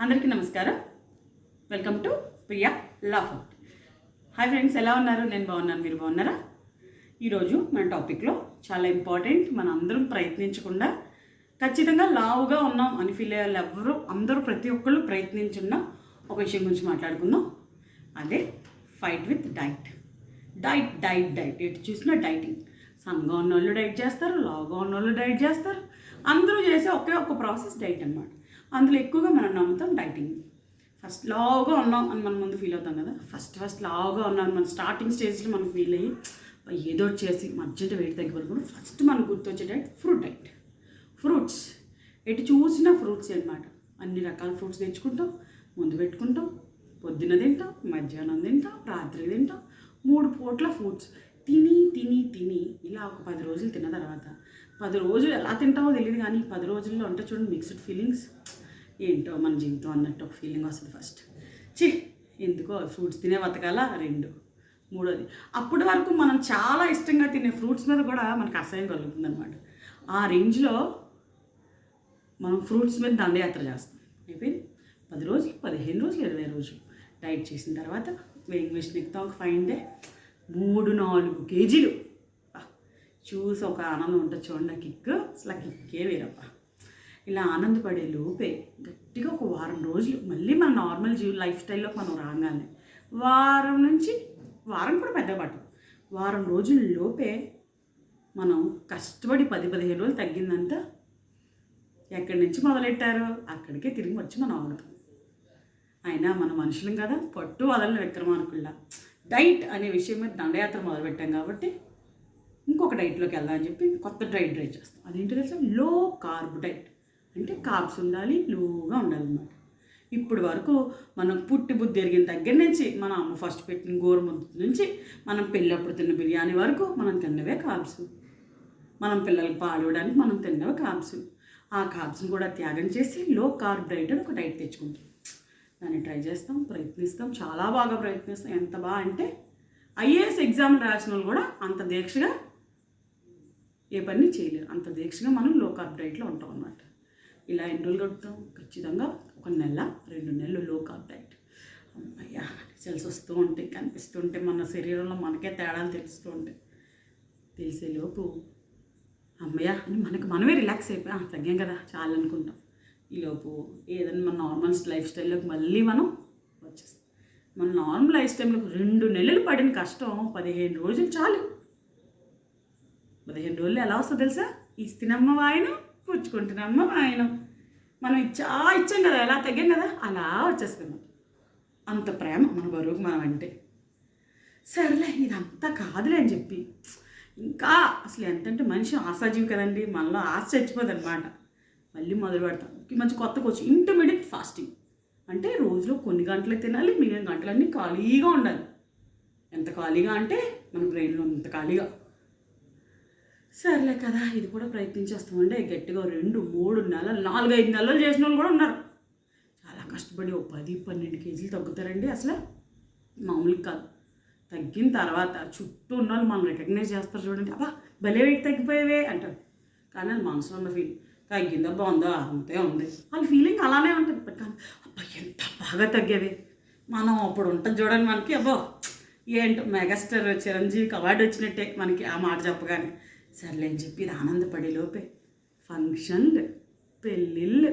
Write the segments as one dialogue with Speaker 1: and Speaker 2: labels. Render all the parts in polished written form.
Speaker 1: అందరికీ నమస్కారం. Welcome to Priya love food. Hi friends, ఎలా ఉన్నారు? నేను బాగున్నాను, మీరు బాగున్నారా? ఈరోజు మన టాపిక్లో చాలా ఇంపార్టెంట్, మన అందరం ప్రయత్నించకుండా ఖచ్చితంగా లావుగా ఉన్నాం అని ఫీల్ అయ్యే అందరూ ప్రతి ఒక్కళ్ళు ప్రయత్నించున్న ఒక విషయం గురించి మాట్లాడుకుందాం. అదే fight with diet. Diet diet diet ఎటు చూసినా డైటింగ్. సన్నగా ఉన్న వాళ్ళు డైట్ చేస్తారు, లావుగా ఉన్న వాళ్ళు డైట్ చేస్తారు. అందరూ చేసే ఒకే ఒక ప్రాసెస్ డైట్ అనమాట. అందులో ఎక్కువగా మనం నమ్ముతాం డైటింగ్. ఫస్ట్ లావుగా ఉన్నాం అని మనం ముందు ఫీల్ అవుతాం కదా. ఫస్ట్ లావుగా ఉన్నాం మన స్టార్టింగ్ స్టేజ్లో మనం ఫీల్ అయ్యి ఏదో చేసి మధ్య వెయిట్ తగ్గిపోయినప్పుడు ఫస్ట్ మనకు గుర్తొచ్చే డైట్ ఫ్రూట్ డైట్. ఫ్రూట్స్ ఎటు చూసినా ఫ్రూట్స్ అనమాట. అన్ని రకాల ఫ్రూట్స్ తెచ్చుకుంటాం, ముందు పెట్టుకుంటాం, పొద్దున్న తింటాం, మధ్యాహ్నం తింటాం, రాత్రి తింటాం. 3 పూట్ల ఫ్రూట్స్ తిని తిని తిని ఇలా ఒక 10 రోజులు తిన్న తర్వాత 10 రోజులు ఎలా తింటామో తెలియదు, కానీ 10 రోజుల్లో అంటే చూడండి మిక్స్డ్ ఫీలింగ్స్. ఏంటో మన జీవితం అన్నట్టు ఒక ఫీలింగ్ వస్తుంది. ఫస్ట్ ఎందుకో ఫ్రూట్స్ తినే బతకాల, 2 మూడోది అప్పటి వరకు మనం చాలా ఇష్టంగా తినే ఫ్రూట్స్ మీద కూడా మనకు అసహ్యం కలుగుతుంది అనమాట. ఆ రేంజ్లో మనం ఫ్రూట్స్ మీద దండయాత్ర చేస్తాం. అయిపోయింది 10 రోజులు, 15 రోజులు, 20 రోజులు డైట్ చేసిన తర్వాత వెయింగ్ మెషిన్ ఎక్కుతాం. ఒక 5 డే 3-4 కేజీలు చూసి ఒక ఆనందం ఉంటుంది చూడండి. ఆ కిక్ అసలు ఆ కిక్కే వేరప్ప. ఇలా ఆనందపడే లోపే గట్టిగా ఒక వారం రోజులు మళ్ళీ మన నార్మల్ లైఫ్ స్టైల్లోకి మనం రాగానే వారం కూడా పెద్ద పట్టు, వారం రోజుల లోపే మనం కష్టపడి 10-15 రోజులు తగ్గిందంతా ఎక్కడి నుంచి మొదలెట్టారో అక్కడికే తిరిగి వచ్చి మనం ఆగుతాం. అయినా మన మనుషులం కదా, పట్టు వదలని విక్రమానుకుల్లా డైట్ అనే విషయం మీద దండయాత్ర మొదలుపెట్టాం కాబట్టి ఇంకొక డైట్లోకి వెళ్దామని చెప్పి కొత్త డైట్ చేస్తాం. అదేంటి తెలుసా? లో కార్బ్ డైట్. అంటే కార్బ్స్ ఉండాలి, లోగా ఉండాలన్నమాట. ఇప్పుడు వరకు మనం పుట్టి బుద్ధి ఎరిగిన దగ్గర నుంచి మన అమ్మ ఫస్ట్ పెట్టిన గోరుముద్ద నుంచి మనం పెళ్ళప్పుడు తిన్న బిర్యానీ వరకు మనం తిన్నవే కార్బ్స్. మనం పిల్లలకి పాడివ్వడానికి మనం తిన్నవే కార్బ్స్. ఆ కార్బ్స్ని కూడా త్యాగం చేసి లో కార్బ్ డైట్ అని ఒక డైట్ తెచ్చుకుంటాం. దాన్ని ట్రై చేస్తాం, ప్రయత్నిస్తాం, చాలా బాగా ప్రయత్నిస్తాం. ఎంత బాగా అంటే ఐఏఎస్ ఎగ్జామ్ రాసిన వాళ్ళు కూడా అంత దీక్షగా ఏ పని చేయలేరు. అంత దీక్షగా మనం లో కార్బ్ డైట్లో ఉంటాం అన్నమాట. ఇలా ఎన్ని రోజులు గడుపుతాం? ఖచ్చితంగా 1 నెల 2 నెలలు లో కార్బ్ డైట్. అమ్మయ్య రిజల్ట్స్ వస్తూ ఉంటాయి, కనిపిస్తుంటే మన శరీరంలో మనకే తేడాలు తెలుస్తూ ఉంటాయి. తెలిసేలోపు అమ్మయ్య అని మనమే రిలాక్స్ అయిపోయి తగ్గాం కదా చాలా అనుకుంటాం. ఈలోపు ఏదైనా మన నార్మల్ లైఫ్ స్టైల్లోకి మళ్ళీ మనం వచ్చేస్తాం. మన నార్మల్ లైఫ్ స్టైల్లోకి 2 నెలలు పడిన కష్టం 15 రోజులు చాలు. 15 రోజులు ఎలా వస్తుందో తెలుసా? ఇస్తినమ్మ వాయనం, పుచ్చుకుంటున్నమ్మ వాయనం. మనం ఇచ్చాం కదా, ఎలా తగ్గాం కదా, అలా వచ్చేస్తున్నాం. అంత ప్రేమ మన బరువుకు మనం అంటే. సరేలే ఇదంతా కాదులే అని చెప్పి ఇంకా అసలు ఎంతంటే మనిషి ఆశాజీవి కదండి, మనలో ఆశ చచ్చిపోదు అనమాట. మళ్ళీ మొదలు పెడతాం మంచి కొత్త కోచ్ ఇంటర్మీడియట్ ఫాస్టింగ్. అంటే రోజులో కొన్ని గంటలే తినాలి, మిగిలిన గంటలన్నీ ఖాళీగా ఉండాలి. ఎంత ఖాళీగా అంటే మన బ్రెయిన్లో అంత ఖాళీగా. సర్లే కదా ఇది కూడా ప్రయత్నించేస్తామంటే గట్టిగా 2-3 నెలలు 4-5 నెలలు చేసిన వాళ్ళు కూడా ఉన్నారు. చాలా కష్టపడి 10-12 కేజీలు తగ్గుతారండి. అసలు మామూలుగా కాదు. తగ్గిన తర్వాత చుట్టూ ఉన్న వాళ్ళు మనం రికగ్నైజ్ చేస్తారు చూడండి, అబ్బా భలే వెయిట్ తగ్గిపోయేవే అంటారు. కానీ అది మనసులో ఉన్న ఫీల్ తగ్గిందో బాగుందో అంతే ఉంది. వాళ్ళ ఫీలింగ్ అలానే ఉంటుంది. కానీ అబ్బా ఎంత బాగా తగ్గేవి మనం అప్పుడు ఉంటుంది చూడండి మనకి. అబ్బో ఏంటో మెగాస్టార్ చిరంజీవికి అవార్డు వచ్చినట్టే మనకి ఆ మాట చెప్పగానే. సర్లే అని చెప్పి ఇది ఆనందపడే లోపే ఫంక్షన్లు, పెళ్ళిళ్ళు,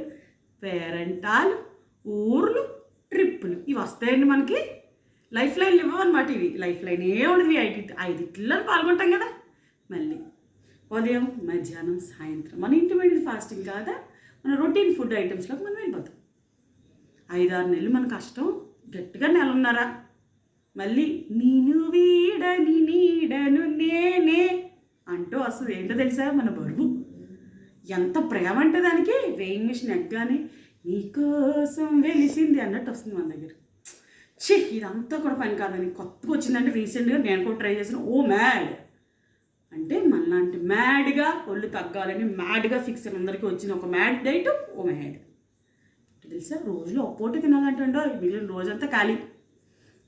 Speaker 1: పేరెంటాలు, ఊర్లు, ట్రిప్పులు ఇవి వస్తాయండి మనకి. లైఫ్ లైన్లు ఇవ్వమన్నమాట. ఇవి లైఫ్ లైన్ ఉండదు. 5 పాల్గొంటాం కదా. మళ్ళీ ఉదయం, మధ్యాహ్నం, సాయంత్రం మన ఇంటర్మీడియట్ ఫాస్టింగ్ కాదా, మన రొటీన్ ఫుడ్ ఐటమ్స్లోకి మనం వెళ్ళిపోతాం. 5-6 నెలలు మన కష్టం గట్టిగా 1 నెలన్నర మళ్ళీ నేను వీడని నీడను నేనే అంటూ వస్తుంది. ఏంటో తెలుసా? మన బరువు ఎంత ప్రేమ అంటే దానికి వెయింగ్ మిషన్ ఎక్కగానే నీకోసం వెలిసింది అన్నట్టు వస్తుంది మన దగ్గర. ఇదంతా కూడా పని కాదని కొత్తగా వచ్చిందంటే రీసెంట్గా నేను కూడా ట్రై చేసిన మ్యాడ్ అంటే మనలాంటి మ్యాడ్గా ఒళ్ళు తగ్గాలని మ్యాడ్గా ఫిక్స్ అయిన అందరికీ వచ్చిన ఒక మ్యాడ్ డైట్ మ్యాడ్. తెలుసా? రోజులో ఒక పూట తినాలంటే మిగిలిన రోజంతా ఖాళీ.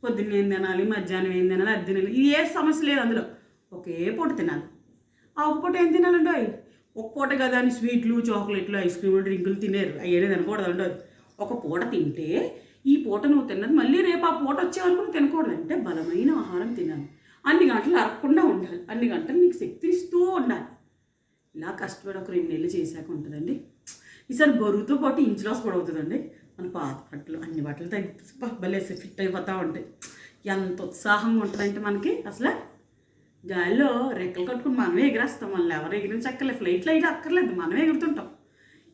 Speaker 1: పొద్దున్న ఏం తినాలి, మధ్యాహ్నం ఏం తినాలి, అది తినాలి, ఇది ఏ సమస్య లేదు. అందులో ఒకే పూట తినాలి. ఆ ఒక పూట ఏం తినాలంటే ఒక పూట కదా అని స్వీట్లు, చాక్లెట్లు, ఐస్ క్రీములు, డ్రింకులు తినేరు. అయ్యేది తినకూడదు. ఒక పూట తింటే ఈ పూట నువ్వు తిన్నది మళ్ళీ రేపు ఆ పూట వచ్చే వరకు నువ్వు తినకూడదు. అంటే బలమైన ఆహారం తినాలి, అన్ని గంటలు అరగకుండా ఉండాలి, అన్ని గంటలు నీకు శక్తినిస్తూ ఉండాలి. ఇలా కష్టపడి ఒక 2 నెలలు చేశాక ఉంటుందండి. ఈసారి బరువుతో పాటు ఇంచు లాస్ కూడా అవుతుందండి. మన పాత బట్టలు అన్ని బట్టలు తగ్గి భలేసి ఫిట్ అయిపోతూ ఉంటాయి. ఎంత ఉత్సాహంగా ఉంటుందంటే మనకి అసలు గాలిలో రెక్కలు కట్టుకుని మనమే ఎగిరేస్తాం. మనల్ని ఎవరు ఎగిరించక్కర్లేదు, ఫ్లైట్లో అయితే అక్కర్లేదు, మనమే ఎగురుతుంటాం.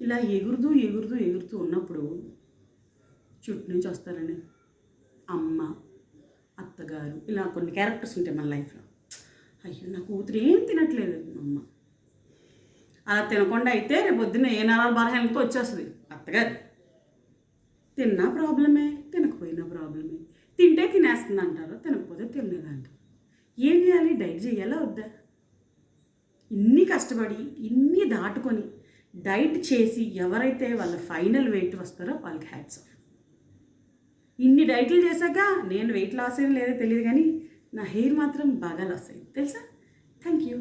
Speaker 1: ఇలా ఎగురుతూ ఎగురుతూ ఎగురుతూ ఉన్నప్పుడు చుట్టూ నుంచి వస్తారండి అమ్మ, అత్తగారు, ఇలా కొన్ని క్యారెక్టర్స్ ఉంటాయి మన లైఫ్లో. అయ్యో నా కూతురు ఏం తినట్లేదు అమ్మ, అలా తినకుండా అయితే రేపు పొద్దున్న ఏ నరాల బలహీనతో వచ్చేస్తుంది. అత్తగారు తిన్నా ప్రాబ్లమే, తినకపోయినా ప్రాబ్లమే, తింటే తినేస్తుంది అంటారు, తినకపోతే తినలేదంటారు. ఏం చేయాలి? డైట్ చేయాలా వద్దా? ఇన్ని కష్టపడి ఇన్ని దాటుకొని డైట్ చేసి ఎవరైతే వాళ్ళ ఫైనల్ వెయిట్ వస్తారో వాళ్ళకి హ్యాట్స్ ఆఫ్. ఇన్ని డైట్లు చేశాక నేను వెయిట్ లాస్ అయ్యేది లేదో తెలియదు, కానీ నా హెయిర్ మాత్రం బాగా లాస్ అయ్యింది తెలుసా. Thank you.